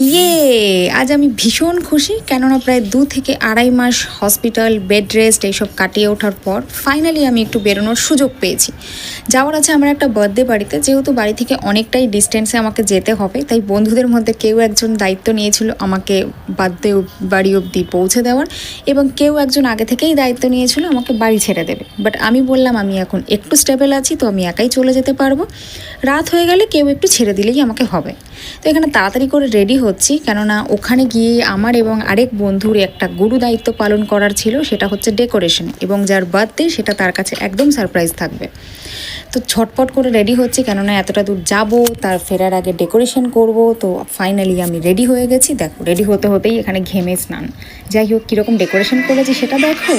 ইয়ে আজ আমি ভীষণ খুশি, কেননা প্রায় 2 থেকে আড়াই মাস হসপিটাল বেড রেস্ট এইসব কাটিয়ে ওঠার পর ফাইনালি আমি একটু বেরোনোর সুযোগ পেয়েছি। যাওয়ার আছে আমার একটা বার্থডে বাড়িতে, যেহেতু বাড়ি থেকে অনেকটাই ডিস্টেন্সে আমাকে যেতে হবে, তাই বন্ধুদের মধ্যে কেউ একজন দায়িত্ব নিয়েছিল আমাকে বার্থডে বাড়ি অবধি পৌঁছে দেওয়ার, এবং কেউ একজন আগে থেকেই দায়িত্ব নিয়েছিল আমাকে বাড়ি ছেড়ে দেবে। বাট আমি বললাম আমি এখন একটু স্টেবল আছি, তো আমি একাই চলে যেতে পারবো। রাত হয়ে গেলে কেউ একটু ছেড়ে দিলেই আমাকে হবে। তো এখানে তাড়াতাড়ি করে রেডি হচ্ছি, কেননা ওখানে গিয়ে আমার এবং আরেক বন্ধুর একটা গুরু দায়িত্ব পালন করার ছিল, সেটা হচ্ছে ডেকোরেশন, এবং যার বার্থডে সেটা তার কাছে একদম সারপ্রাইজ থাকবে। তো ছটপট করে রেডি হচ্ছি, কেননা এতটা দূর যাব, তার ফেরার আগে ডেকোরেশন করব। তো ফাইনালি আমি রেডি হয়ে গেছি। দেখো, রেডি হতে হতেই এখানে ঘেমে স্নান। যাই হোক, কীরকম ডেকোরেশন করেছি সেটা দেখো।